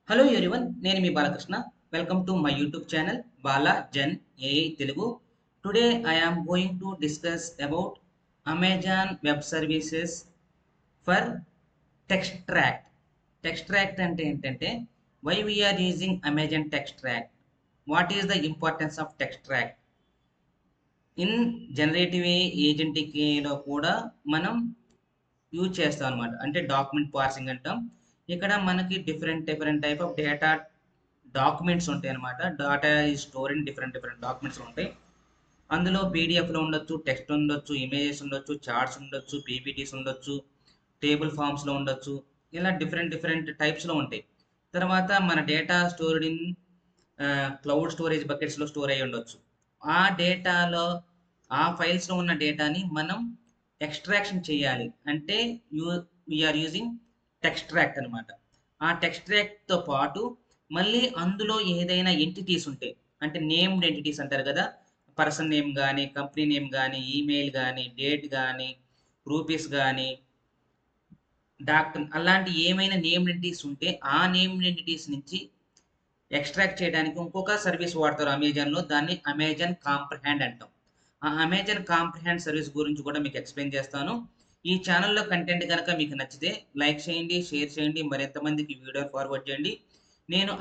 Hello everyone, నేను మీ Balakrishna. Welcome to my YouTube channel Bala gen AI Telugu. Today I am going to discuss about Amazon Web Services for Textract. Textract అంటే ఏంటంటే, why we're using Amazon Textract, what is the importance of Textract in generative ఏజెంటిక్లో కూడా మనం use చేస్తాం అనమాట. అంటే document parsing అంటాం. ఇక్కడ మనకి different different type of data documents ఉంటాయి అనమాట. డేటా ఈ store in different different documents ఉంటాయి. అందులో పీడిఎఫ్లో ఉండొచ్చు, టెక్స్ట్ ఉండొచ్చు, ఇమేజెస్ ఉండొచ్చు, చార్ట్స్ ఉండొచ్చు, పీపీటీస్ ఉండొచ్చు, టేబుల్ ఫామ్స్లో ఉండొచ్చు. ఇలా డిఫరెంట్ డిఫరెంట్ టైప్స్లో ఉంటాయి. తర్వాత మన data stored in cloud storage బకెట్స్లో స్టోర్ అయ్యి ఉండొచ్చు. ఆ డేటాలో ఆ ఫైల్స్లో ఉన్న డేటాని మనం ఎక్స్ట్రాక్షన్ చేయాలి అంటే వీఆర్ యూజింగ్ టెక్స్ట్రాక్ట్ అనమాట. ఆ టెక్స్ట్రాక్ట్తో పాటు మళ్ళీ అందులో ఏదైనా ఎంటిటీస్ ఉంటాయి, అంటే నేమ్డ్ ఎంటిటీస్ అంటారు కదా, పర్సన్ నేమ్ కానీ, కంపెనీ నేమ్ కానీ, ఈమెయిల్ కానీ, డేట్ కానీ, రూపీస్ కానీ, డాక్టర్ అలాంటి ఏమైనా నేమ్డ్ ఎంటిటీస్ ఉంటే ఆ నేమ్డ్ ఎంటిటీస్ నుంచి ఎక్స్ట్రాక్ట్ చేయడానికి ఇంకొక సర్వీస్ వాడతారు అమెజాన్లో. దాన్ని అమెజాన్ కాంప్రహెండ్ అంటాం. ఆ అమెజాన్ కాంప్రహెండ్ సర్వీస్ గురించి కూడా మీకు ఎక్స్ప్లెయిన్ చేస్తాను. ఈ ఛానల్లో కంటెంట్ కనుక మీకు నచ్చితే లైక్ చేయండి, షేర్ చేయండి, మరింతమందికి వీడియో ఫార్వర్డ్ చేయండి. నేను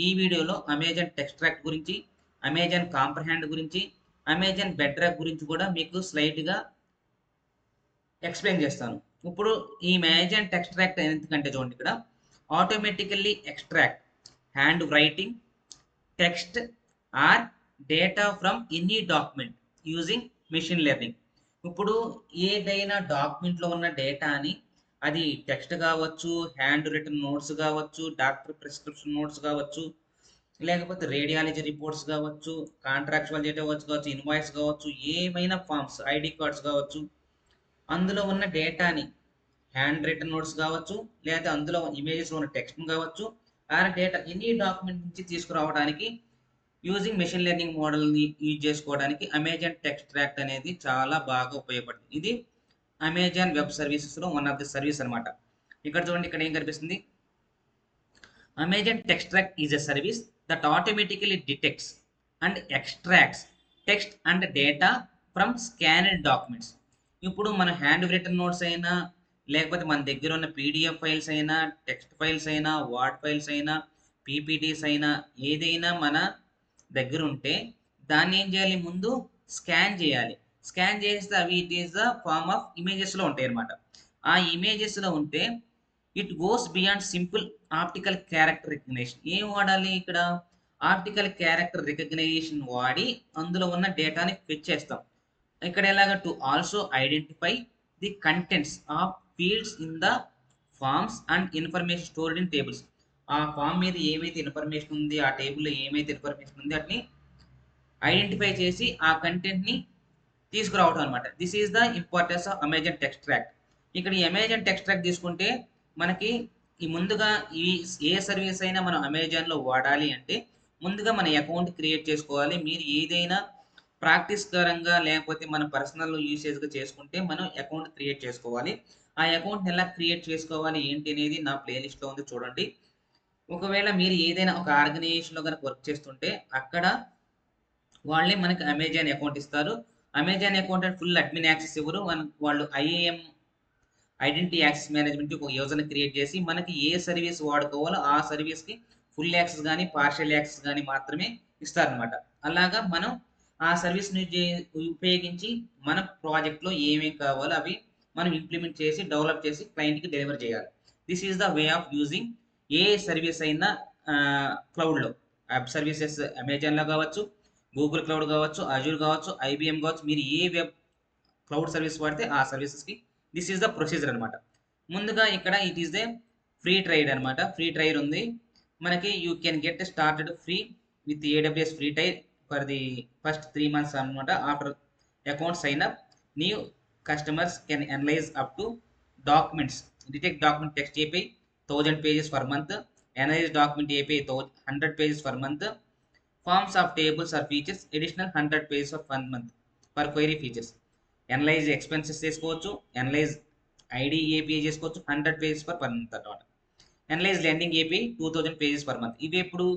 ఈ వీడియోలో అమెజాన్ టెక్స్ట్రాక్ట్ గురించి, అమెజాన్ కాంప్రహెండ్ గురించి, అమెజాన్ బెడ్రాక్ గురించి కూడా మీకు స్లైట్గా ఎక్స్ప్లెయిన్ చేస్తాను. ఇప్పుడు ఈ అమెజాన్ టెక్స్ట్రాక్ట్ ఎందుకంటే చూడండి, ఇక్కడ automatically extract hand writing text are data from any document using machine learning. ఇప్పుడు ఏదైనా డాక్యుమెంట్లో ఉన్న డేటాని, అది టెక్స్ట్ కావచ్చు, హ్యాండ్ రిటన్ నోట్స్ కావచ్చు, డాక్టర్ ప్రిస్క్రిప్షన్ నోట్స్ కావచ్చు, లేకపోతే రేడియాలజీ రిపోర్ట్స్ కావచ్చు, కాంట్రాక్చువల్ డీటెయిల్స్ కావచ్చు, ఇన్వాయిస్ కావచ్చు, ఏమైనా ఫామ్స్, ఐడి కార్డ్స్ కావచ్చు, అందులో ఉన్న డేటాని హ్యాండ్ రిటన్ నోట్స్ కావచ్చు, లేదా అందులో ఇమేజెస్లో ఉన్న టెక్స్ట్ కావచ్చు, ఆ డేటా ఎనీ డాక్యుమెంట్ నుంచి తీసుకురావడానికి యూజింగ్ మెషిన్ లెర్నింగ్ మోడల్ని యూజ్ చేసుకోవడానికి అమెజాన్ టెక్స్ట్రాక్ట్ అనేది చాలా బాగా ఉపయోగపడుతుంది. ఇది అమెజాన్ వెబ్ సర్వీసెస్లో వన్ ఆఫ్ ది సర్వీస్ అనమాట. ఇక్కడ చూడండి, ఇక్కడ ఏం కనిపిస్తుంది, Amazon Textract is a service that automatically detects and extracts text and data from scanned documents. ఇప్పుడు మన హ్యాండ్ రిటన్ నోట్స్ అయినా, లేకపోతే మన దగ్గర ఉన్న పీడిఎఫ్ ఫైల్స్ అయినా, టెక్స్ట్ ఫైల్స్ అయినా, వర్డ్ ఫైల్స్ అయినా, పీపీటీస్ అయినా, ఏదైనా మన దగ్గర ఉంటే దాన్ని ఏం చేయాలి, ముందు స్కాన్ చేయాలి. స్కాన్ చేస్తే అవి it is the form of ఇమేజెస్లో ఉంటాయి అన్నమాట. ఆ ఇమేజెస్లో ఉంటే it goes beyond simple optical character recognition. ఏం వాడాలి ఇక్కడ, ఆప్టికల్ క్యారెక్టర్ రికగ్నిషన్ వాడి అందులో ఉన్న డేటాని ఫెచ్ చేస్తాం. ఇక్కడ ఎలాగ, to also identify the contents of fields in the forms and information stored in tables. ఆ ఫామ్ మీద ఏమైతే ఇన్ఫర్మేషన్ ఉంది, ఆ టేబుల్లో ఏమైతే ఇన్ఫర్మేషన్ ఉంది, వాటిని ఐడెంటిఫై చేసి ఆ కంటెంట్ని తీసుకురావడం అనమాట. This is the importance of Amazon Textract. ఇక్కడ ఈ అమెజాన్ టెక్స్ట్రాక్ట్ తీసుకుంటే మనకి ఈ ముందుగా ఈ ఏ సర్వీస్ అయినా మనం అమెజాన్లో వాడాలి అంటే ముందుగా మన అకౌంట్ క్రియేట్ చేసుకోవాలి. మీరు ఏదైనా ప్రాక్టీస్ పరంగా లేకపోతే మన పర్సనల్ యూసేజ్గా చేసుకుంటే మనం అకౌంట్ క్రియేట్ చేసుకోవాలి. ఆ అకౌంట్ని ఎలా క్రియేట్ చేసుకోవాలి ఏంటి అనేది నా ప్లేలిస్ట్లో ఉంది, చూడండి. ఒకవేళ మీరు ఏదైనా ఒక ఆర్గనైజేషన్లో కనుక వర్క్ చేస్తుంటే అక్కడ వాళ్ళే మనకి అమెజాన్ అకౌంట్ ఇస్తారు. అమెజాన్ అకౌంట్ అంటే ఫుల్ అడ్మిన్ యాక్సెస్ ఇవ్వరు. వాళ్ళు ఐఏఎం ఐడెంటిటీ యాక్సెస్ మేనేజ్మెంట్ ఒక యూజర్ని క్రియేట్ చేసి మనకి ఏ సర్వీస్ వాడుకోవాలో ఆ సర్వీస్కి ఫుల్ యాక్సెస్ కానీ పార్షియల్ యాక్సెస్ కానీ మాత్రమే ఇస్తారనమాట. అలాగా మనం ఆ సర్వీస్ని ఉపయోగించి మన ప్రాజెక్ట్లో ఏమేమి కావాలో అవి మనం ఇంప్లిమెంట్ చేసి డెవలప్ చేసి క్లయింట్కి డెలివర్ చేయాలి. This is the way of using a service అయినా క్లౌడ్లో. వెబ్ సర్వీసెస్ అమెజాన్లో కావచ్చు, గూగుల్ క్లౌడ్ కావచ్చు, అజూర్ కావచ్చు, ఐబిఎం కావచ్చు, మీరు ఏ వెబ్ క్లౌడ్ సర్వీస్ వాడితే ఆ సర్వీసెస్కి దిస్ ఈజ్ ద ప్రొసీజర్ అనమాట. ముందుగా ఇక్కడ it is the free tier అనమాట. ఫ్రీ ట్రైడ్ ఉంది మనకి. You can get started free with AWS free tier for the first 3 months అనమాట. After account sign up, new customers can analyse up to documents, detect document text AP 1000 pages per month, analyze document API 100 pages per month, forms of tables or features additional 100 pages of 1 month per query features. Analyse expenses చేసుకోవచ్చు, analyse ID API చేసుకోవచ్చు, 100 pages per month అనమాట. Analyse lending AP 2000 pages per month. ఇవి ఇప్పుడు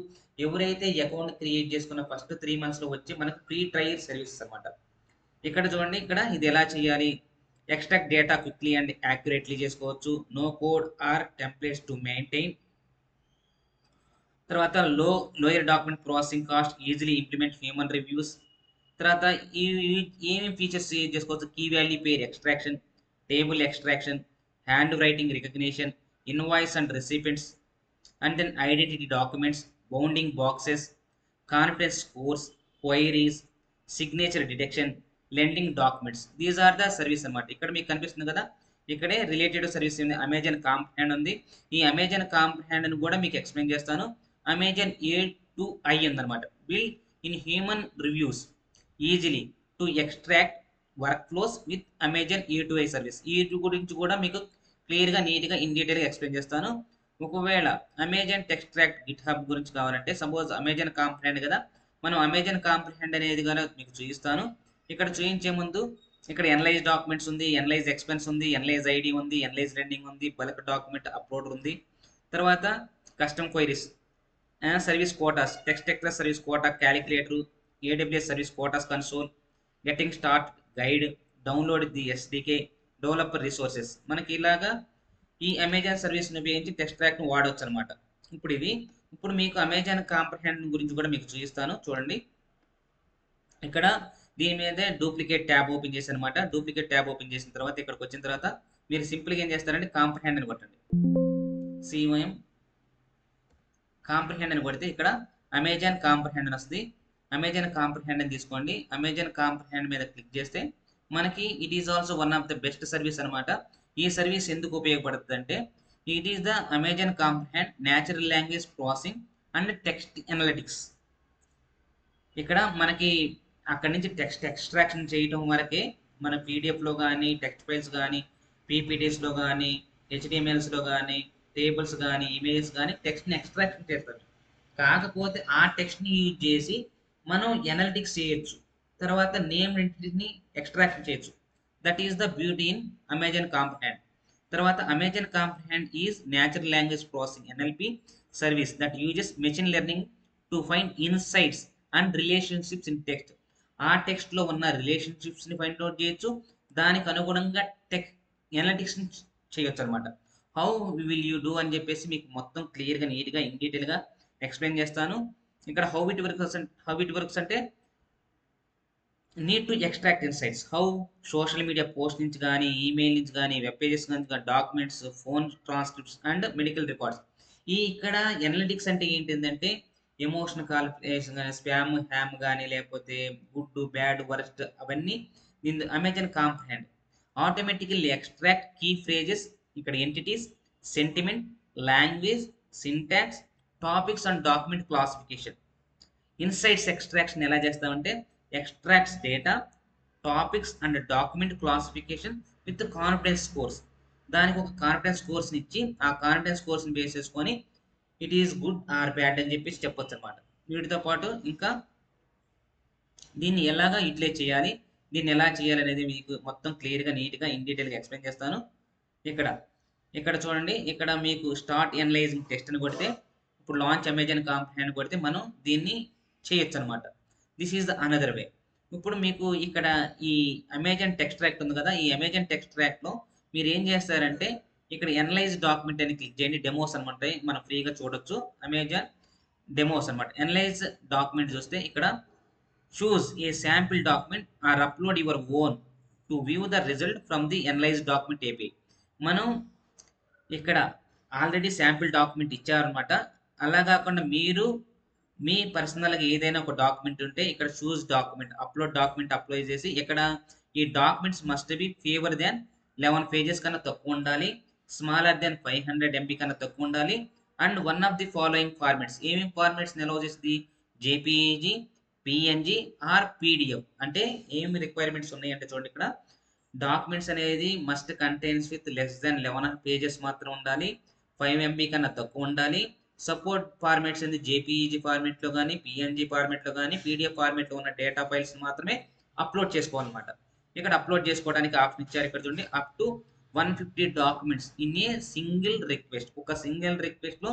ఎవరైతే account create చేసుకున్న first 3 మంత్స్‌లో వచ్చి మనకు ఫ్రీ ట్రయల్ సర్వీసెస్ అనమాట. ఇక్కడ చూడండి, ఇక్కడ ఇది ఎలా చేయాలి? Extract data quickly and accurately చేసుకోవచ్చు. No code or templates to maintain. తర్వాత lower document processing cost, easily implement human reviews. తర్వాత ఈ ఏమేమి ఫీచర్స్ యూజ్ చేసుకోవచ్చు? Key value pair extraction, table extraction, hand writing recognition, invoice and recipients, and then identity documents, bounding boxes, confidence scores, queries, signature detection, lending documents. These are the service అన్నమాట. ఇక్కడ మీకు కనిపిస్తుంది కదా, ఇక్కడే related service ఉంది. Amazon comprehend ఉంది. ఈ Amazon comprehend అని కూడా మీకు ఎక్స్ప్లెయిన్ చేస్తాను. అమెజాన్ A2I ఉందన్నమాట. Build in human reviews easily to extract work flows with Amazon A2I service. ఈ గురించి కూడా మీకు క్లియర్గా నీట్గా ఇన్ డీటెయిల్గా ఎక్స్ప్లెయిన్ చేస్తాను. ఒకవేళ అమెజాన్ టెక్స్ట్రాక్ట్ గిట్ హబ్ గురించి కావాలంటే, సపోజ్ అమెజాన్ కాంప్రహెండ్ కదా, మనం అమెజాన్ కాంప్రహెండ్ అనేది కూడా మీకు చూపిస్తాను. ఇక్కడ చూపించే ముందు ఇక్కడ ఎనలైజ్ డాక్యుమెంట్స్ ఉంది, ఎనలైజ్ ఎక్స్పెన్స్ ఉంది, ఎనలైజ్ ఐడి ఉంది, ఎనలైజ్ లెండింగ్ ఉంది, బల్క్ డాక్యుమెంట్ అప్లోడర్ ఉంది. తర్వాత custom queries, service quotas, text express service quota calculator, AWS service quotas console, getting start guide, download the SDK, developer resources. మనకి ఇలాగా ఈ Amazon సర్వీస్ని ఉపయోగించి టెక్స్ట్రాక్ట్ను వాడవచ్చు అనమాట. ఇప్పుడు మీకు అమెజాన్ కాంప్రహెండ్ గురించి కూడా మీకు చూపిస్తాను. చూడండి, ఇక్కడ దీని మీదే డూప్లికేట్ ట్యాబ్ ఓపెన్ చేసి అనమాట. డూప్లికేట్ ట్యాబ్ ఓపెన్ చేసిన తర్వాత ఇక్కడికి వచ్చిన తర్వాత మీరు సింపుల్గా ఏం చేస్తారంటే కాంప్రహెండ్ అని కొట్టండి. COM కాంప్రహెండ్ అని కొడితే ఇక్కడ అమెజాన్ కాంప్రహెండ్ అని వస్తుంది. అమెజాన్ కాంప్రహెండ్ అని తీసుకోండి. అమెజాన్ కాంప్రహెండ్ మీద క్లిక్ చేస్తే మనకి it is also one of the best service అనమాట. ఈ సర్వీస్ ఎందుకు ఉపయోగపడుతుంది అంటే, it is the Amazon comprehend natural language processing and text analytics. ఇక్కడ మనకి అక్కడి నుంచి టెక్స్ట్ ఎక్స్ట్రాక్షన్ చేయటం వరకే, మన పీడిఎఫ్లో కానీ, టెక్స్ట్ ఫైల్స్ కానీ, పీపీటీస్లో కానీ, HTMLస్లో కానీ, టేబుల్స్ కానీ, ఇమేజెస్ కానీ టెక్స్ట్ని ఎక్స్ట్రాక్షన్ చేస్తారు. కాకపోతే ఆ టెక్స్ట్ని యూజ్ చేసి మనం ఎనలిటిక్స్ చేయొచ్చు. తర్వాత నేమ్ ఎంటిటీని ఎక్స్ట్రాక్షన్ చేయొచ్చు. That is the beauty in Amazon Comprehend. తర్వాత Amazon Comprehend is natural language processing NLP service that uses machine learning to find insights and relationships in text. ఆ టెక్స్ట్లో ఉన్న రిలేషన్షిప్స్ని ఫైండ్ అవుట్ చేయొచ్చు. దానికి అనుగుణంగా ఎనలిటిక్స్ని చేయొచ్చు అనమాట. హౌ విల్ యూ డూ అని చెప్పేసి మీకు మొత్తం క్లియర్గా నీట్గా ఇన్ డీటెయిల్గా ఎక్స్ప్లెయిన్ చేస్తాను. ఇక్కడ హౌ ఇట్ వర్క్స్ అంటే need to extract insights. How social media post నుంచి కానీ, ఈమెయిల్ నుంచి కానీ, వెబ్ పేజెస్ నుంచి కానీ, documents, phone transcripts and medical records. ఇక్కడ ఎనలిటిక్స్ అంటే ఏంటిందంటే ఎమోషనల్ కాలిక్యులేషన్ కానీ, స్పామ్ హ్యామ్ కానీ, లేకపోతే గుడ్ బ్యాడ్ వరస్ట్, అవన్నీ దీని Amazon Comprehend automatically extract key phrases, ఇక్కడ entities, sentiment, language, syntax, topics and document classification. Insights extraction ఎలా చేస్తామంటే extracts data, topics and document classification with confidence scores. దానికి ఒక కాన్ఫిడెన్స్ స్కోర్స్ని ఇచ్చి ఆ కాన్ఫిడెన్స్ స్కోర్స్ని బేస్ చేసుకొని it is good or bad అని చెప్పేసి చెప్పొచ్చు అనమాట. వీటితో పాటు ఇంకా దీన్ని ఎలాగా యూటిలైజ్ చేయాలి, దీన్ని ఎలా చేయాలి అనేది మీకు మొత్తం క్లియర్గా నీట్గా ఇన్ డీటెయిల్గా ఎక్స్ప్లెయిన్ చేస్తాను. ఇక్కడ చూడండి, ఇక్కడ మీకు స్టార్ట్ ఎనలైజింగ్ టెక్స్ట్ అని కొడితే, ఇప్పుడు లాంచ్ అమెజాన్ కాంప్రహెండ్ కొడితే మనం దీన్ని చేయొచ్చు అనమాట. This is the another way. ఇప్పుడు మీకు ఇక్కడ ఈ అమెజాన్ టెక్స్ట్రాక్ట్ ఉంది కదా, ఈ అమెజాన్ టెక్స్ట్రాక్ట్లో మీరు ఏం చేస్తారంటే ఇక్కడ ఎనలైజ్ డాక్యుమెంట్ అని క్లిక్ చేయండి. డెమోస్ అనమాట, మనం ఫ్రీగా చూడొచ్చు. అమెజాన్ డెమోస్ అనమాట. ఎనలైజ్ డాక్యుమెంట్ చూస్తే ఇక్కడ choose a sample document or upload your own to view the result from the analyze document API. మనం ఇక్కడ ఆల్రెడీ శాంపిల్ డాక్యుమెంట్ ఇచ్చారనమాట. అలా కాకుండా మీరు మీ పర్సనల్గా ఏదైనా ఒక డాక్యుమెంట్ ఉంటే ఇక్కడ చూస్ డాక్యుమెంట్ అప్లోడ్ చేసి ఇక్కడ ఈ documents must be favour than 11 pages కన్నా తక్కువ ఉండాలి, స్మాలర్ దాన్ 500 MB కన్నా తక్కువ ఉండాలి, and one of the following formats. ఏమేమి ఫార్మాట్స్ అలౌ చేస్తుంది? JPEG, PNG or PDF. అంటే ఏమి రిక్వైర్మెంట్స్ ఉన్నాయంటే చూడండి, ఇక్కడ డాక్యుమెంట్స్ అనేది must contains with less than 11 pages మాత్రం ఉండాలి, 5 MB కన్నా తక్కువ ఉండాలి. సపోర్ట్ ఫార్మాట్స్ అనేది JPEG ఫార్మాట్లో కానీ, PNG ఫార్మాట్లో కానీ, PDF ఫార్మాట్లో ఉన్న డేటా ఫైల్స్ మాత్రమే అప్లోడ్ చేసుకోవాలన్నమాట. ఇక్కడ అప్లోడ్ చేసుకోవడానికి ఆప్షన్ ఇచ్చారు. ఇక్కడ చూడండి, up to 150 documents in a single request. ఒక సింగిల్ రిక్వెస్ట్‌లో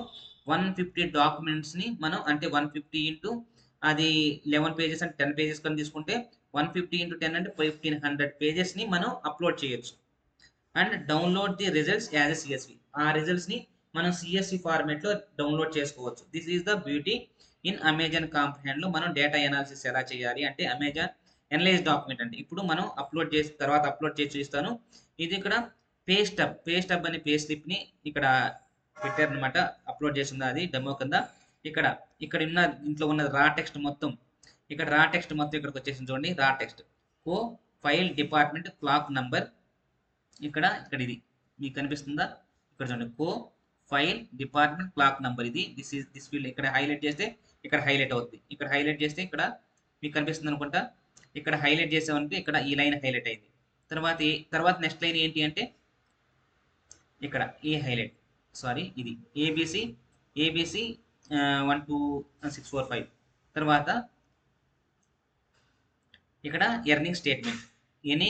150 డాక్యుమెంట్స్‌ని మనం అంటే 150 ఇంటూ అది 11 పేజెస్ అంటే 10 పేజెస్ కని తీసుకుంటే 150 ఇంటూ 10 అంటే 1500 పేజెస్‌ని మనం అప్‌లోడ్ చేయొచ్చు. And download the results as a CSV. ఆ రిజల్ట్స్‌ని మనం సీఎస్‌వి ఫార్మాట్‌లో డౌన్‌లోడ్ చేసుకోవచ్చు. This is the beauty in Amazon కాంప్రహెండ్‌లో మనం డేటా అనాలిసిస్ ఎలా చేయాలి అంటే అమెజాన్ అనలైజ్ డాక్యుమెంట్ అంటే ఇప్పుడు మనం అప్‌లోడ్ చేసిన తర్వాత అప్‌లోడ్ చేసి చూపిస్తాను. ఇది ఇక్కడ పే స్టబ్ అనే పే స్లిప్‌ని ఇక్కడ పెట్టారనమాట. అప్‌లోడ్ చేసుంది అది డెమో కింద. ఇక్కడ ఇక్కడ ఉన్న దీంట్లో ఉన్న రా టెక్స్ట్ మొత్తం ఇక్కడ రా టెక్స్ట్ మొత్తం ఇక్కడికొచ్చేసింది చూడండి. రా టెక్స్ట్. కో ఫైల్ డిపార్ట్మెంట్ క్లాక్ నంబర్ ఇక్కడ ఇది మీకు కనిపిస్తుందా? ఇక్కడ చూడండి. ఫైల్ డిపార్ట్మెంట్ క్లాక్ నంబర్ ఇది. దిస్ ఫీల్డ్ ఇక్కడ హైలైట్ చేస్తే ఇక్కడ హైలైట్ అవుద్ది. ఇక్కడ హైలైట్ చేస్తే ఇక్కడ మీకు కనిపిస్తుంది అనుకుంటా. ఇక్కడ హైలైట్ చేసామంటే ఇక్కడ ఈ లైన్ హైలైట్ అయింది. తర్వాత నెక్స్ట్ లైన్ ఏంటి అంటే ఇక్కడ ఏ హైలైట్ ఇది ఏబిసి ఏబిసి 1 2 6 4 5 తర్వాత ఇక్కడ earning statement any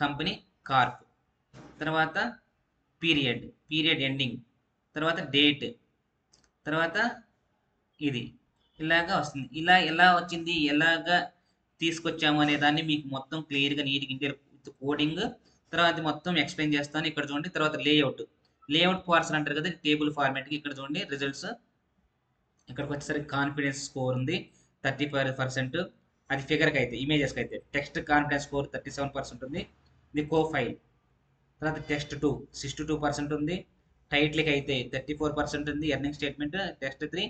company Corp తర్వాత పీరియడ్ ఎండింగ్ తర్వాత డేట్ తర్వాత ఇది ఇలాగా వస్తుంది. ఇలా ఎలా వచ్చింది ఎలాగా తీసుకొచ్చాము అనే దాన్ని మీకు మొత్తం క్లియర్గా నీట్గా ఇంటర్ విత్ కోడింగ్ తర్వాత మొత్తం ఎక్స్ప్లెయిన్ చేస్తాను. ఇక్కడ చూడండి. తర్వాత లేఅవుట్ పార్సల్ అంటారు కదా టేబుల్ ఫార్మాట్కి. ఇక్కడ చూడండి రిజల్ట్స్ ఇక్కడికి వచ్చేసరికి కాన్ఫిడెన్స్ స్కోర్ ఉంది 35%. అది ఫిగర్కి అయితే ఇమేజెస్కి అయితే టెక్స్ట్ కాన్ఫిడెన్స్ స్కోర్ 37% ఉంది. ఇది ఫైల్ తర్వాత టెస్ట్ 2 62% ఉంది. టైటిల్కి అయితే 34% ఉంది. ఎర్నింగ్ స్టేట్మెంట్ టెస్ట్ 3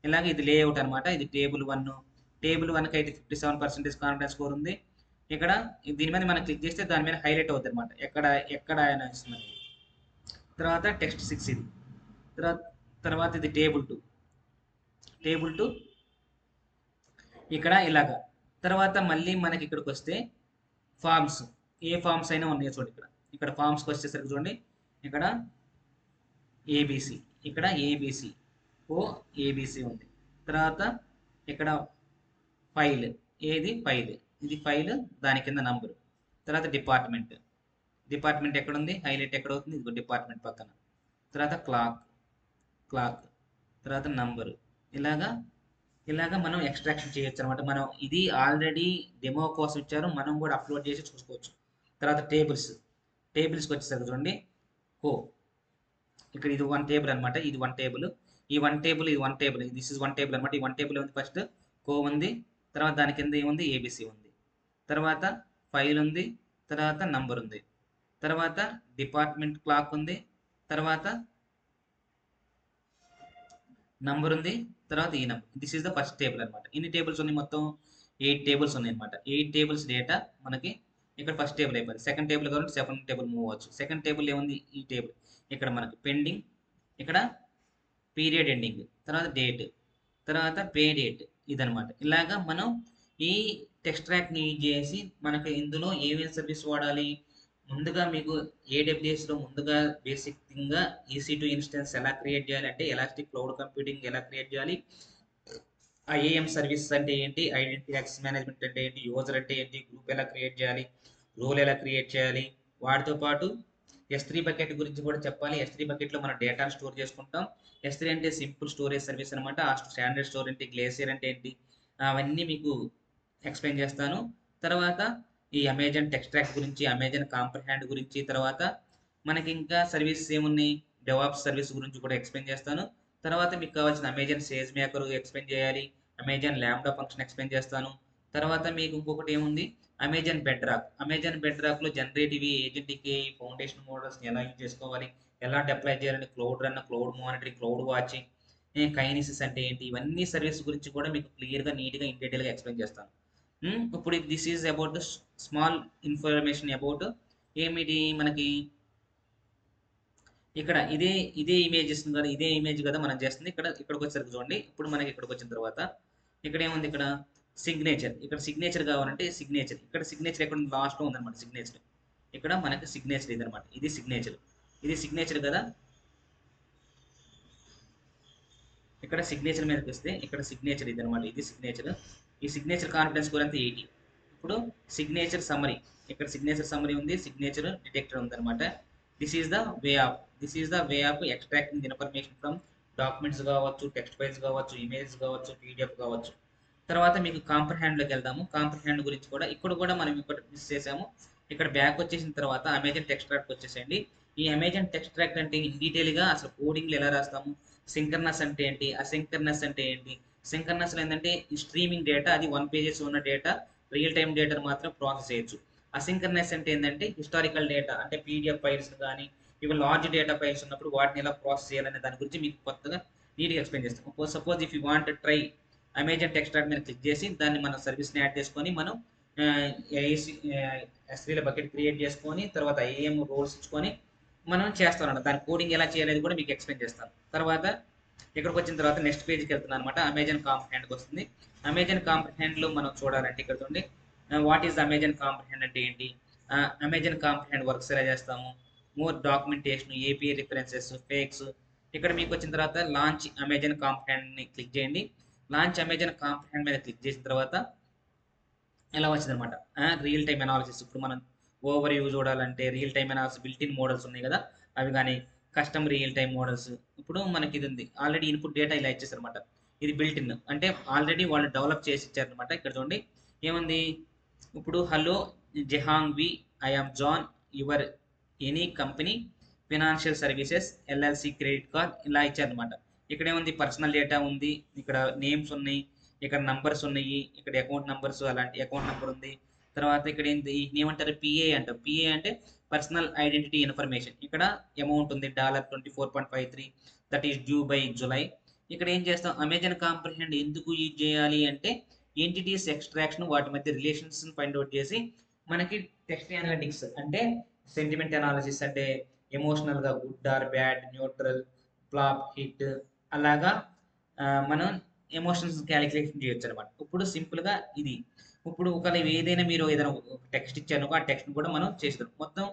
ఇలాగే ఇది లేఅవుట్ అనమాట. ఇది టేబుల్ 1కి అయితే 57% కాన్ఫిడెన్స్ స్కోర్ ఉంది. ఇక్కడ దీని మీద మనం క్లిక్ చేస్తే దాని మీద హైలైట్ అవుతుంది అనమాట ఎక్కడ ఆయన ఇస్తుంది. తర్వాత టెక్స్ట్ 6 ఇది తర్వాత ఇది టేబుల్ 2 ఇక్కడ ఇలాగా. తర్వాత మళ్ళీ మనకి ఇక్కడికి వస్తే ఫార్మ్స్ ఏ ఫార్మ్స్ అయినా ఉన్నాయి చూడండి. ఇక్కడ ఫార్మ్స్కి వచ్చేసరికి చూడండి. ఇక్కడ ఏబిసి ఇక్కడ ఏబిసి ఉంది. తర్వాత ఇక్కడ ఫైల్ ఇది ఫైల్ దాని కింద నంబరు. తర్వాత డిపార్ట్మెంట్ ఎక్కడ ఉంది హైలైట్ ఎక్కడ అవుతుంది ఇది డిపార్ట్మెంట్ పక్కన. తర్వాత క్లాక్ తర్వాత నంబరు ఇలాగా మనం ఎక్స్ట్రాక్షన్ చేయొచ్చు అనమాట. మనం ఇది ఆల్రెడీ డెమో కోసం ఇచ్చారు. మనం కూడా అప్లోడ్ చేసి చూసుకోవచ్చు. తర్వాత టేబుల్స్కి వచ్చేసరికి చూడండి. ఇక్కడ ఇది 1 టేబుల్ అనమాట. ఇది 1 టేబుల్ ఇది 1 టేబుల్ దిస్ ఇస్ 1 టేబుల్ అనమాట. ఈ 1 టేబుల్ ఉంది. ఫస్ట్ ఉంది. తర్వాత దాని కింద ఏముంది ఏబిసి ఉంది. తర్వాత ఫైల్ ఉంది. తర్వాత నంబర్ ఉంది. తర్వాత డిపార్ట్మెంట్ క్లాక్ ఉంది. తర్వాత నంబర్ ఉంది. తర్వాత ఈ number this is the first table అనమాట. ఎన్ని టేబుల్స్ ఉన్నాయి మొత్తం 8 టేబుల్స్ ఉన్నాయి అనమాట. 8 టేబుల్స్ డేటా మనకి ఇక్కడ ఫస్ట్ టేబుల్ అయిపోయింది. సెకండ్ టేబుల్ కాబట్టి సెకండ్ టేబుల్ మూవ్ అవ్వచ్చు. సెకండ్ టేబుల్ ఏముంది ఈ టేబుల్ ఇక్కడ మనకి పెండింగ్ ఇక్కడ పీరియడ్ ఎండింగ్ తర్వాత డేట్ తర్వాత పే డేట్ ఇదనమాట. ఇలాగా మనం ఈ టెక్స్ట్ ట్రాక్ని యూజ్ చేసి మనకి ఇందులో ఏమేమి సర్వీస్ వాడాలి ముందుగా మీకు ఏడబ్ల్యూఎస్లో ముందుగా బేసిక్గా EC2 ఇన్స్టెన్స్ ఎలా క్రియేట్ చేయాలి అంటే ఎలాస్టిక్ క్లౌడ్ కంప్యూటింగ్ ఎలా క్రియేట్ చేయాలి, IAM సర్వీసెస్ అంటే ఏంటి, ఐడెంటిటీ యాక్సెస్ మేనేజ్మెంట్ అంటే ఏంటి, యూజర్ అంటే ఏంటి, గ్రూప్ ఎలా క్రియేట్ చేయాలి, రోల్ ఎలా క్రియేట్ చేయాలి, వాటితో పాటు S3 బకెట్ గురించి కూడా చెప్పాలి. S3 బకెట్లో మనం డేటాను స్టోర్ చేసుకుంటాం. S3 అంటే సింపుల్ స్టోరేజ్ సర్వీస్ అనమాట. ఆ స్టాండర్డ్ స్టోర్ ఏంటి, గ్లేసియర్ అంటే ఏంటి, అవన్నీ మీకు ఎక్స్ప్లెయిన్ చేస్తాను. తర్వాత ఈ అమెజాన్ టెక్స్ట్ ట్రాక్ గురించి, అమెజాన్ కాంప్రహెండ్ గురించి, తర్వాత మనకి ఇంకా సర్వీసెస్ ఏమున్నాయి, డెవాప్స్ సర్వీస్ గురించి కూడా ఎక్స్ప్లెయిన్ చేస్తాను. తర్వాత మీకు కావాల్సిన అమెజాన్ సేజ్ మేకర్ ఎక్స్ప్లెయిన్ చేయాలి, అమెజాన్ ల్యాంబ్డా ఫంక్షన్ ఎక్స్ప్లెయిన్ చేస్తాను. తర్వాత మీకు ఇంకొకటి ఏముంది అమెజాన్ బెడ్రాక్లో జనరేటివ్ ఏజెంట్కి ఫౌండేషన్ మోడల్స్ని ఎలా యూజ్ చేసుకోవాలి, ఎలా డిప్లాయ్ చేయాలని cloud run, cloud monitoring, cloud watching, Kinesis అంటే ఏంటి, ఇవన్నీ సర్వీస్ గురించి కూడా మీకు క్లియర్గా నీట్గా ఇన్ డీటెయిల్గా ఎక్స్ప్లెయిన్ చేస్తాను. ఇప్పుడు this is about the small information about ఏమిటి మనకి ఇక్కడ ఇదే ఇమేజెస్ కదా, ఇదే ఇమేజ్ కదా మనం చేస్తుంది. ఇక్కడికి వచ్చేసరికి చూడండి. ఇప్పుడు మనకి ఇక్కడికి వచ్చిన తర్వాత ఇక్కడ ఏముంది, ఇక్కడ సిగ్నేచర్ కావాలంటే ఇక్కడ సిగ్నేచర్ ఎక్కడ లాస్ట్లో ఉందన్నమాట. సిగ్నేచర్ ఇక్కడ మనకి సిగ్నేచర్ ఇదనమాట. ఇది సిగ్నేచర్ కదా. ఇక్కడ సిగ్నేచర్ మీదకి వస్తే ఇక్కడ సిగ్నేచర్ ఇది అనమాట. ఇది సిగ్నేచర్. ఈ సిగ్నేచర్ కాన్ఫిడెన్స్ స్కోర్ అంతా 80. ఇప్పుడు సిగ్నేచర్ సమ్మరీ ఇక్కడ సిగ్నేచర్ సమ్మరీ ఉంది, సిగ్నేచర్ డిటెక్టర్ ఉందన్నమాట. This is the way of extracting information from documents కావచ్చు, టెక్స్ట్ ఫైల్స్ కావచ్చు, ఇమేజెస్ కావచ్చు, పీడిఎఫ్ కావచ్చు. తర్వాత మీకు కాంప్రహెండ్లోకి వెళ్దాము. కాంప్రహెండ్ గురించి కూడా ఇక్కడ కూడా మనం ఇక్కడ మిస్ చేసాము. ఇక్కడ బ్యాక్ వచ్చేసిన తర్వాత అమెజాన్ టెక్స్ట్రాక్ట్ వచ్చేసేయండి. ఈ అమెజాన్ టెక్స్ట్రాక్ట్ అంటే ఇన్ డీటెయిల్గా అసలు కోడింగ్లు ఎలా రాస్తాము, సింకర్నస్ అంటే ఏంటి, అసింకర్నస్ అంటే ఏంటి. సింకర్నస్ ఏంటంటే స్ట్రీమింగ్ డేటా, అది 1 పేజెస్ ఉన్న డేటా, రియల్ టైమ్ డేటా మాత్రం ప్రాసెస్ చేయొచ్చు. అసింక్రనస్ అంటే ఏంటంటే హిస్టారికల్ డేటా, అంటే పీడిఎఫ్ ఫైల్స్ కానీ ఇవి లార్జ్ డేటా ఫైల్స్ ఉన్నప్పుడు వాటిని ఎలా ప్రాసెస్ చేయాలనే దాని గురించి మీకు కొత్తగా నీట్గా ఎక్స్ప్లెయిన్ చేస్తాం. Suppose if you want try Amazon Textract మీద క్లిక్ చేసి దాన్ని మన సర్వీస్ని యాడ్ చేసుకొని మనం ఎస్వీల బకెట్ క్రియేట్ చేసుకొని తర్వాత ఏఎం రోల్స్ ఇచ్చుకొని మనం చేస్తాం. దాని కోడింగ్ ఎలా చేయాలనేది కూడా మీకు ఎక్స్ప్లెయిన్ చేస్తాను. తర్వాత ఇక్కడికి వచ్చిన తర్వాత నెక్స్ట్ పేజ్కి వెళ్తున్నాను అనమాట. అమెజాన్ కాంప్రహెండ్కి వస్తుంది. అమెజాన్ కాంప్రహెండ్లో మనం చూడాలంటే ఇక్కడ చూడండి, వాట్ ఈస్ అమెజాన్ కాంప్రహెండ్ అంటే ఏంటి, అమెజాన్ కాంప్రహెండ్ వర్క్స్ ఎలా చేస్తాము, more documentation, API references, fakes. ఇక్కడ మీకు వచ్చిన తర్వాత లాంచ్ అమెజాన్ కాంప్రహెండ్ని క్లిక్ చేయండి. లాంచ్ అమెజాన్ కాంప్రహెండ్ మీద క్లిక్ చేసిన తర్వాత ఎలా వచ్చింది అనమాట రియల్ టైమ్ అనాలిసిస్. ఇప్పుడు మనం ఓవర్ వ్యూ చూడాలంటే real time analysis built in models ఉన్నాయి కదా, అవి కానీ కస్టమ్ రియల్ టైమ్ మోడల్స్. ఇప్పుడు మనకి ఇది ఉంది ఆల్రెడీ ఇన్పుట్ డేటా ఇలా ఇచ్చేసారనమాట. ఇది బిల్ట్ ఇన్ అంటే ఆల్రెడీ వాళ్ళు డెవలప్ చేసి ఇచ్చారనమాట. ఇక్కడ చూడండి ఏముంది, ఇప్పుడు hello Zhang Wei, I am John, your any company financial services LLC credit card ఇలా ఇచ్చారనమాట. ఇక్కడ ఏముంది, పర్సనల్ డేటా ఉంది, ఇక్కడ నేమ్స్ ఉన్నాయి, ఇక్కడ నంబర్స్ ఉన్నాయి, ఇక్కడ అకౌంట్ నంబర్స్ అలాంటి అకౌంట్ నెంబర్ ఉంది. తర్వాత ఇక్కడ ఏంటి ఏమంటారు, పిఏ అంటారు. పిఏ అంటే పర్సనల్ ఐడెంటిటీ ఇన్ఫర్మేషన్. ఇక్కడ అమౌంట్ ఉంది $24.53, that is due by July. ఇక్కడ ఏం చేస్తాం, అమెజాన్ కాంప్రహెండ్ ఎందుకు యూజ్ చేయాలి అంటే ఎంటిటీస్ ఎక్స్ట్రాక్షన్, వాటి మధ్య రిలేషన్స్ ఫైండ్ అవుట్ చేసి మనకి టెక్స్ట్ అనలిటిక్స్ అంటే సెంటిమెంట్ అనాలిసిస్, అంటే ఎమోషనల్గా good or bad, neutral, flop, hit అలాగా మనం ఎమోషన్స్ క్యాలిక్యులేషన్ చేయొచ్చు అనమాట. ఇప్పుడు సింపుల్గా ఇది ఇప్పుడు ఒకవేళ ఏదైనా మీరు ఏదైనా టెక్స్ట్ ఇచ్చాను ఆ టెక్స్ట్ కూడా మనం చేస్తాం. మొత్తం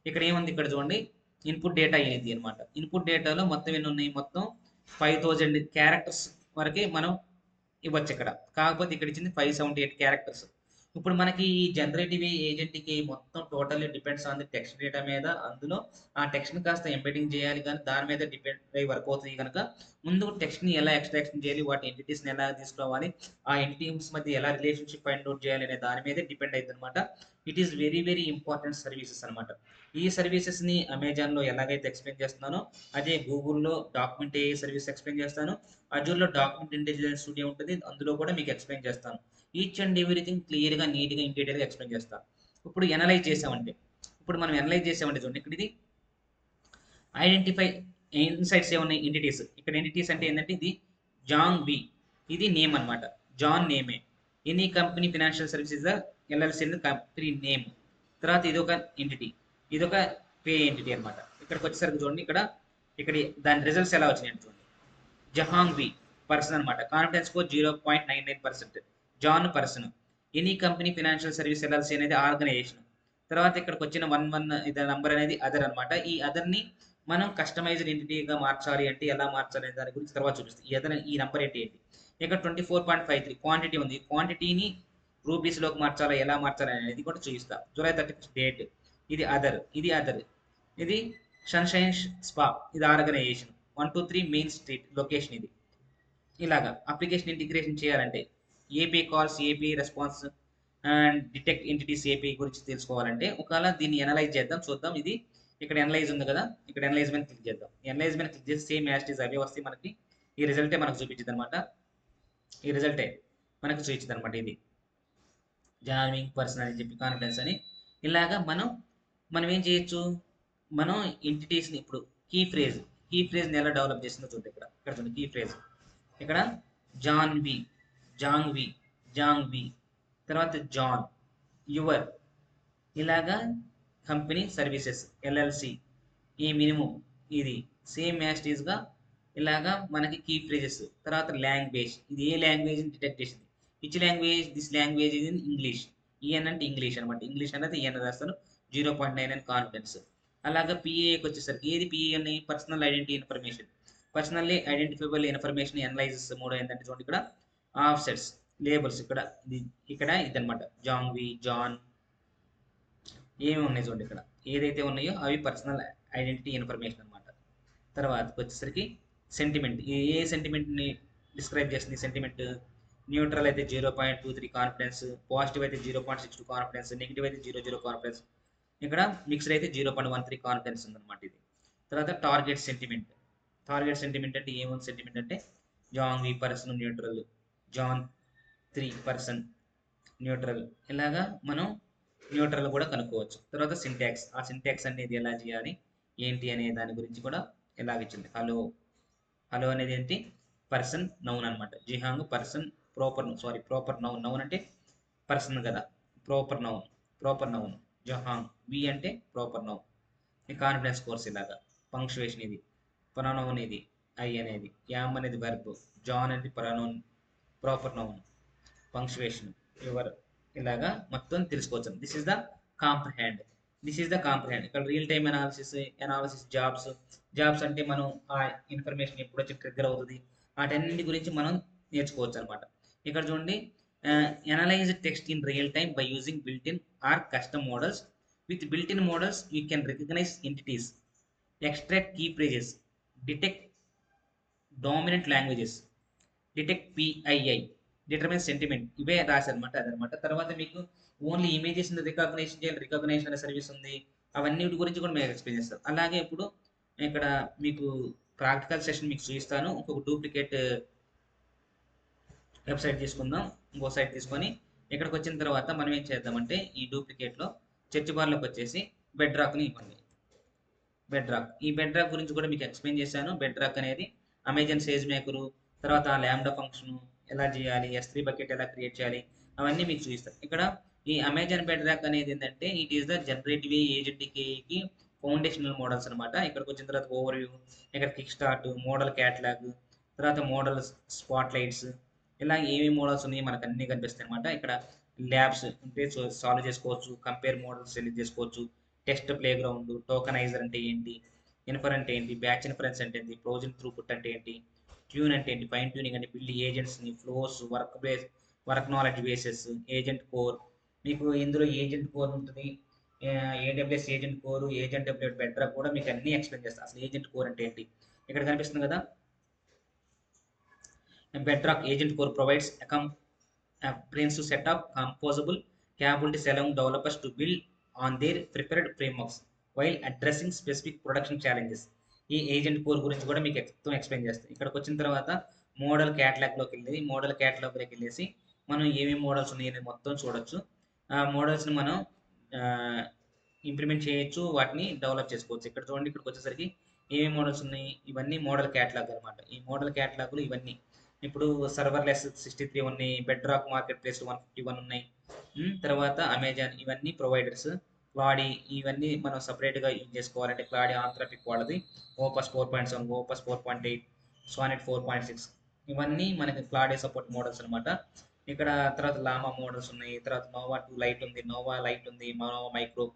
ఇక్కడ ఏముంది, ఇక్కడ చూడండి ఇన్పుట్ డేటా ఇది అనమాట. ఇన్పుట్ డేటాలో మొత్తం ఎన్ని ఉన్నాయి, మొత్తం 5000 క్యారెక్టర్స్ వరకే మనం ఇవ్వచ్చు ఇక్కడ. కాకపోతే ఇక్కడ ఇచ్చింది 578 క్యారెక్టర్స్. ఇప్పుడు మనకి ఈ జనరేటివ్ ఏజెంట్కి మొత్తం totally depends on the text data మీద. అందులో ఆ టెక్స్ట్ని కాస్త ఎంబెడింగ్ చేయాలి, కానీ దాని మీద డిపెండ్ అయ్యి వర్క్ అవుతుంది కనుక ముందు టెక్స్ట్ని ఎలా ఎక్స్ట్రాక్షన్ చేయాలి, వాటి ఎంటిటీస్ని ఎలా తీసుకోవాలి, ఆ ఎంటిటీస్ మధ్య ఎలా రిలేషన్షిప్ ఫైండ్ అవుట్ చేయాలి అనే దాని మీదే డిపెండ్ అవుతుంది అనమాట. It is very very important services అనమాట. ఈ సర్వీసెస్ని అమెజాన్లో ఎలాగైతే ఎక్స్ప్లెయిన్ చేస్తున్నానో అదే గూగుల్లో డాక్యుమెంట్ ఏ సర్వీస్ ఎక్స్ప్లెయిన్ చేస్తాను, అజూర్లో డాక్యుమెంట్ ఇంటెలిజెన్స్ స్టూడియో ఉంటుంది, అందులో కూడా మీకు ఎక్స్ప్లెయిన్ చేస్తాను. ఈచ్ అండ్ ఎవ్రీథింగ్ క్లియర్గా నీట్గా ఇన్ డీటెయిల్గా ఎక్స్ప్లెయిన్ చేస్తాను. ఇప్పుడు ఎనలైజ్ చేసామంటే, ఇప్పుడు మనం ఎనలైజ్ చేసామంటే చూడండి, ఇక్కడ ఇది ఐడెంటిఫై ఇన్సైట్స్ ఏమున్నాయి, ఎంటిటీస్. ఇక్కడ ఎంటిటీస్ అంటే ఏంటంటే ఇది జాంగ్ బి, ఇది నేమ్ అనమాట, జాన్ నేమే. Any company financial services LLC company name. తర్వాత ఇది ఒక ఎంటిటీ, ఇది ఒక పే ఎంటిటీ అనమాట. ఇక్కడికి వచ్చేసరికి చూడండి ఇక్కడ దాని రిజల్ట్స్ ఎలా వచ్చినాయంటే చూడండి, జహాంగ్ బి పర్సన్ అనమాట, confidence score 0.99%, John person, any company financial service LLC అనేది ఆర్గనైజేషన్. తర్వాత ఇక్కడికి వచ్చిన 11 ఇది నంబర్ అనేది అదర్ అనమాట. ఈ అదర్ని మనం కస్టమైజ్డ్ ఎంటిటీగా మార్చాలి అంటే ఎలా మార్చాలి అనే దాని గురించి తర్వాత చూపిస్తాం. ఈ నంబర్ ఏంటి ఇక్కడ 24.53 క్వాంటిటీ ఉంది, క్వాంటిటీని రూపీస్లోకి మార్చాలా, ఎలా మార్చాలి అనేది కూడా చూపిస్తాం. జూలై 31 డేట్, ఇది అదర్, ఇది సన్షైన్ స్పా, ఇది ఆర్గనైజేషన్. 123 మెయిన్ స్ట్రీట్ లొకేషన్ ఇది. ఇలాగా అప్లికేషన్ ఇంటిగ్రేషన్ చేయాలంటే AP calls, AP response and detect entities AP గురించి తెలుసుకోవాలంటే ఒకవేళ దీన్ని ఎనలైజ్ చేద్దాం, చూద్దాం. ఇది ఇక్కడ ఎనలైజ్ ఉంది కదా, ఇక్కడ ఎనలైజ్ మీద క్లిక్ చేద్దాం. ఎనలైజ్ మీద క్లిక్ చేసి సేమ్ యాస్టీస్ అవే వస్తాయి మనకి. ఈ రిజల్టే మనకు చూపించింది అనమాట, ఈ రిజల్టే మనకు చూపించింది అనమాట. ఇది జామింగ్ పర్సన్ అని చెప్పి కాన్ఫిడెన్స్ అని. ఇలాగా మనం ఏం చేయొచ్చు, మనం ఎంటిటీస్ని ఇప్పుడు కీ ఫ్రేజ్ని ఎలా డెవలప్ చేసిందో చూద్దాం. ఇక్కడ చూడండి కీ ఫ్రేజ్, ఇక్కడ జాంగ్ వి, తర్వాత జాన్, యువర్, ఇలాగా కంపెనీ సర్వీసెస్ ఎల్ఎల్సి, ఈ మినిమం, ఇది సేమ్ యాస్టీస్గా ఇలాగా మనకి కీ ఫ్రేజెస్. తర్వాత లాంగ్వేజ్, ఇది ఏ లాంగ్వేజ్ని డిటెక్ట్ చేసింది, విచ్ లాంగ్వేజ్, దిస్ లాంగ్వేజ్ ఇది ఇన్ ఇంగ్లీష్, ఈఎన్ అంటే ఇంగ్లీష్ అనమాట, ఇంగ్లీష్ అనేది ఈఎన్ రాస్తారు. 0.99 కాన్ఫిడెన్స్. అలాగా పిఏకి వచ్చేసరికి ఏది పిఏ అని, personal identity information, personally identifiable information analyses. మూడో ఏంటంటే చూడండి ఇక్కడ ఆఫ్సెట్స్, లేబుల్స్, ఇక్కడ ఇదనమాట జాంగ్ వి, జాన్, ఏమి ఉన్నాయి చూడండి ఇక్కడ ఏదైతే ఉన్నాయో అవి పర్సనల్ ఐడెంటిటీ ఇన్ఫర్మేషన్ అనమాట. తర్వాతకి వచ్చేసరికి సెంటిమెంట్. ఏ సెంటిమెంట్ని డిస్క్రైబ్ చేస్తుంది సెంటిమెంట్? న్యూట్రల్ అయితే 0.23 కాన్ఫిడెన్స్, పాజిటివ్ అయితే 0.62 కాన్ఫిడెన్స్, నెగిటివ్ అయితే 0.0 కాన్ఫిడెన్స్, ఇక్కడ మిక్స్డ్ అయితే 0.13 కాన్ఫిడెన్స్ ఉందన్నమాట ఇది. తర్వాత టార్గెట్ సెంటిమెంట్. టార్గెట్ సెంటిమెంట్ అంటే ఏముంది? సెంటిమెంట్ అంటే John Wei person neutral, John 3 person neutral, ఇలాగా మనం న్యూట్రల్ కూడా కనుక్కోవచ్చు. తర్వాత సింటాక్స్. ఆ సింటాక్స్ అనేది ఎలా చేయాలి ఏంటి అనే దాని గురించి కూడా ఎలాగిచ్చింది. హలో. హలో అనేది ఏంటి? పర్సన్ నౌన్ అనమాట. Zhang person proper noun. Noun అంటే పర్సన్ కదా, proper noun. Proper noun Zhang. Wei అంటే ప్రాపర్ నౌన్. ఈ కాన్ఫిడెన్స్ కోర్స్ ఇలాగా. పంక్చువేషన్ ఇది, ప్రొనౌన్ ఇది, ఐ అనేది, యామ్ అనేది వెర్బ్, జాన్ అనేది pronoun, proper noun, punctuation, your, ఇలాగా మొత్తం తెలుసుకోవచ్చు. This is the Comprehend. ఇక్కడ రియల్ టైమ్ అనాలిసిస్ జాబ్స్ అంటే మనం ఆ ఇన్ఫర్మేషన్ ఎప్పుడు వచ్చి ట్రిగ్గర్ అవుతుంది వాటన్నిటి గురించి మనం నేర్చుకోవచ్చు అనమాట. ఇక్కడ చూడండి, analyze text in real time by using built in or custom models. With built in models you can recognize entities, extract key phrases, detect dominant languages, detect PII, determine sentiment. ఇవే రాశారనమాట. అదనమాట. తర్వాత మీకు ఓన్లీ ఇమేజెస్ రికగ్నేషన్ చేయాలి, recognition అనే service ఉంది, అవన్నీ గురించి కూడా మేము ఎక్స్ప్లెయిన్ చేస్తాం. అలాగే ఇప్పుడు ఇక్కడ మీకు ప్రాక్టికల్ సెషన్ మీకు చూపిస్తాను. ఇంకొక డూప్లికేట్ వెబ్సైట్ తీసుకుందాం. ఇంకో సైట్ తీసుకొని ఇక్కడికి వచ్చిన తర్వాత మనం ఏం చేద్దామంటే ఈ డూప్లికేట్లో సెర్చ్ బార్లోకి వచ్చేసి బెడ్ రాక్ని ఇవ్వండి. ఈ బెడ్ రాక్ గురించి కూడా మీకు ఎక్స్ప్లెయిన్ చేశాను. బెడ్ రాక్ అనేది అమెజాన్ సేజ్ మేకరు, తర్వాత ల్యాండా ఫంక్షన్ ఎలా చేయాలి, S3 బకెట్ ఎలా క్రియేట్ చేయాలి, అవన్నీ మీకు చూపిస్తాను. ఇక్కడ ఈ అమెజాన్ బెడ్ రాక్ అనేది ఏంటంటే ఇట్ ఈస్ ద జనరేటివ్ ఏజెంట్కి ఫౌండేషనల్ మోడల్స్ అనమాట. ఇక్కడికి వచ్చిన తర్వాత ఓవర్ వ్యూ, ఇక్కడ కిక్ స్టార్ట్, మోడల్ క్యాటలాగ్, తర్వాత మోడల్ స్పాట్ లైట్స్, ఇలా ఏమేమి మోడల్స్ ఉన్నాయి మనకు అన్నీ కనిపిస్తాయి అనమాట. ఇక్కడ ల్యాబ్స్ ఉంటే సాల్వ్ చేసుకోవచ్చు, కంపేర్ మోడల్స్ సెలెక్ట్ చేసుకోవచ్చు, టెస్ట్ ప్లే గ్రౌండ్, టోకనైజర్ అంటే ఏంటి, ఇన్ఫర్ అంటే ఏంటి, బ్యాచ్ ఇన్ఫరెన్స్ అంటే ఏంటి, క్లోజింగ్ త్రూపుట్ అంటే ఏంటి, ట్యూన్ అంటే ఏంటి, ఫైన్ ట్యూనింగ్ అంటే బిల్డ్ ఏజెంట్స్ని, flows, work knowledge bases, agent core. మీకు ఇందులో ఏజెంట్ కోర్ ఉంటుంది, AWS agent core, agent better కూడా మీకు అన్నీ ఎక్స్ప్లెయిన్ చేస్తాను. అసలు ఏజెంట్ కోర్ అంటే ఏంటి ఇక్కడ కనిపిస్తుంది కదా. Bedrock Agent Core provides a comprehensive set of composable capabilities allowing developers to build on their preferred frameworks while addressing specific production challenges. ఈ ఏజెంట్ కోర్ గురించి కూడా మీకు మొత్తం ఎక్స్ప్లెయిన్ చేస్తాను. ఇక్కడికి వచ్చిన తర్వాత మోడల్ క్యాటలాగ్లోకి వెళ్ళి వెళ్ళేసి మనం ఏమేమి మోడల్స్ ఉన్నాయని మొత్తం చూడొచ్చు. ఆ మోడల్స్ని మనం ఇంప్లిమెంట్ చేయొచ్చు, వాటిని డెవలప్ చేసుకోవచ్చు. ఇక్కడ చూడండి, ఇక్కడికి వచ్చేసరికి ఏమేమి మోడల్స్ ఉన్నాయి, ఇవన్నీ మోడల్ క్యాటలాగ్ అనమాట. ఈ మోడల్ క్యాటలాగ్లు ఇవన్నీ ఇప్పుడు సర్వర్లెస్ 63 ఉన్నాయి, బెడ్ రాక్ మార్కెట్ ప్లేస్ 151 ఉన్నాయి. తర్వాత అమెజాన్, ఇవన్నీ ప్రొవైడర్స్. క్లాడీ, ఇవన్నీ మనం సపరేట్గా యూజ్ చేసుకోవాలంటే క్లాడీ ఆంథ్రపిక్ వాళ్ళది, ఓపస్ 4.7, ఓపస్ 4.8, సానెట్ 4.6, ఇవన్నీ మనకి క్లాడీ సపోర్ట్ మోడల్స్ అనమాట. ఇక్కడ తర్వాత లామా మోడల్స్ ఉన్నాయి, తర్వాత నోవా 2 లైట్ ఉంది, నోవా లైట్ ఉంది, Nova micro,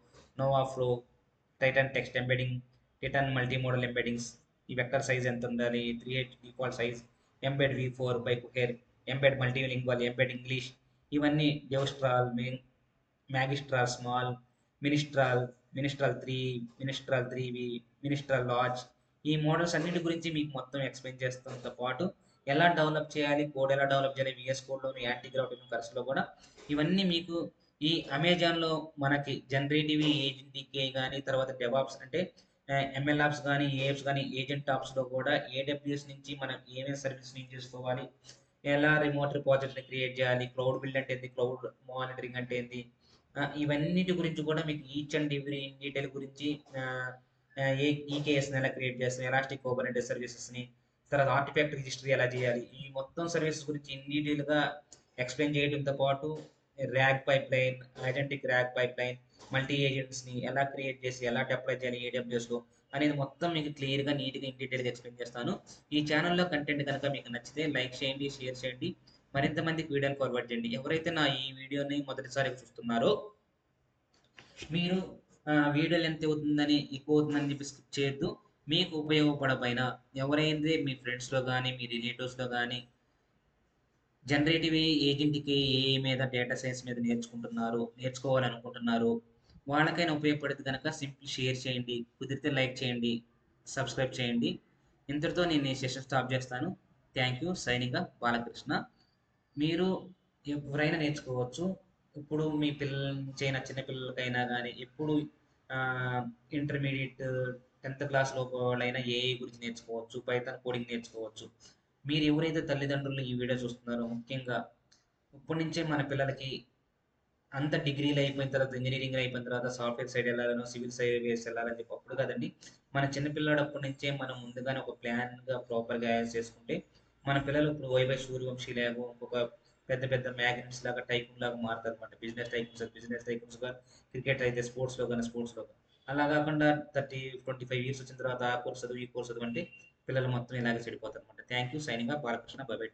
Nova flow, Titan text embedding, Titan multi modal embeddings, ఈ వెక్టర్ సైజ్ ఎంత ఉండాలి, 3H default size, embed V4 by Cohere, embed multilingual, embed English, ఇవన్నీ Devstral, Magistral small, Ministral 3, Ministral 3V, Ministral large. ఈ models అన్నిటి గురించి మీకు మొత్తం explain చేస్తాంతో పాటు ఎలా డెవలప్ చేయాలి, కోడ్ ఎలా డెవలప్ చేయాలి, VS కోడ్లోని యాంటీగ్రాఫిక్ కర్స్లో కూడా ఇవన్నీ మీకు ఈ అమెజాన్లో మనకి జనరేటివ్ ఏజెంట్కి కానీ, తర్వాత డెవాప్స్ అంటే ఎంఎల్ యాప్స్ కానీ, ఏఎప్స్ కానీ, ఏజెంట్ యాప్స్లో కూడా ఏడబ్ల్యూఎస్ నుంచి మనం ఏమేమి సర్వీస్ యూజ్ చేసుకోవాలి, ఎలా రిమోట్ రిపాజిటరీని క్రియేట్ చేయాలి, క్లౌడ్ బిల్డ్ అంటే ఏంది, క్లౌడ్ మానిటరింగ్ అంటే ఏంది, ఇవన్నిటి గురించి కూడా మీకు ఈచ్ అండ్ ఎవ్రీ డీటెయిల్ గురించి ఈకేఎస్ని ఎలా క్రియేట్ చేస్తాం, ఎలాస్టిక్ కుబర్నెటిస్ సర్వీసెస్ని, తర్వాత ఆర్టిఫాక్ట్ రిజిస్ట్రీ ఎలా చేయాలి, ఈ మొత్తం సర్వీసెస్ గురించి ఇన్ డీటెయిల్గా ఎక్స్ప్లెయిన్ చేయడంతో పాటు RAG pipeline, agentic RAG pipeline, multi ఏజెంట్స్ని ఎలా క్రియేట్ చేసి ఎలా డిప్లాయ్ చేయాలి ఏడబ్ల్యూఎస్లో అనేది మొత్తం మీకు క్లియర్గా, నీట్గా, ఇన్ డీటెయిల్గా ఎక్స్ప్లెయిన్ చేస్తాను. ఈ ఛానల్లో కంటెంట్ కనుక మీకు నచ్చితే లైక్ చేయండి, షేర్ చేయండి, మరింత మందికి వీడియోని ఫార్వర్డ్ చేయండి. ఎవరైతే నా ఈ వీడియోని మొదటిసారి చూస్తున్నారో మీరు వీడియో లెంత్ అవుతుందని, ఎక్కువ అవుతుందని చెప్పి స్కిప్ చేయొద్దు. మీకు ఉపయోగపడపోయినా ఎవరైతే మీ ఫ్రెండ్స్లో కానీ, మీ రిలేటివ్స్లో కానీ జనరేటివ్ ఏజెంట్కి ఏ మీద, డేటా సైన్స్ మీద నేర్చుకోవాలనుకుంటున్నారు, వాళ్ళకైనా ఉపయోగపడుతుంది కనుక సింపుల్ షేర్ చేయండి, కుదిరితే లైక్ చేయండి, సబ్స్క్రైబ్ చేయండి. ఇంతటితో నేను ఈ సెషన్ స్టాప్ చేస్తాను. Thank you. Signing off Balakrishna. మీరు ఎవరైనా నేర్చుకోవచ్చు. ఇప్పుడు మీ పిల్లల నుంచి అయినా చిన్న పిల్లలకైనా కానీ ఎప్పుడు ఇంటర్మీడియట్ 10th క్లాస్ లోపు వాళ్ళైనా ఏఐ గురించి నేర్చుకోవచ్చు, పైథాన్ కోడింగ్ నేర్చుకోవచ్చు. మీరు ఎవరైతే తల్లిదండ్రులు ఈ వీడియో చూస్తున్నారో ముఖ్యంగా ఇప్పటి నుంచే మన పిల్లలకి అంత డిగ్రీలు అయిపోయిన తర్వాత ఇంజనీరింగ్ అయిపోయిన తర్వాత సాఫ్ట్వేర్ సైడ్ వెళ్ళాలనో సివిల్ సైడ్ వెళ్ళాలని చెప్పి అప్పుడు కదండి. మన చిన్న పిల్లాడప్పటి నుంచే మనం ముందుగానే ఒక ప్లాన్గా ప్రాపర్గా చేసుకుంటే మన పిల్లలు ఇప్పుడు వైవై సూర్యవంశీ లాగా ఒక పెద్ద పెద్ద మ్యాగ్నెట్స్ లాగా టైకూన్ లాగా మారుతారు అనమాట. బిజినెస్ టైకూన్స్గా క్రికెట్ అయితే స్పోర్ట్స్లో కానీ స్పోర్ట్స్లో కానీ అలా కాకుండా 30-25 ఇయర్స్ వచ్చిన తర్వాత ఆ కోర్స్ చదువు ఈ కోర్స్ చదువు అంటే పిల్లలు మొత్తం ఇలాగే చెడిపోతారు అనమాట. Thank you. Signing off Balakrishna. By.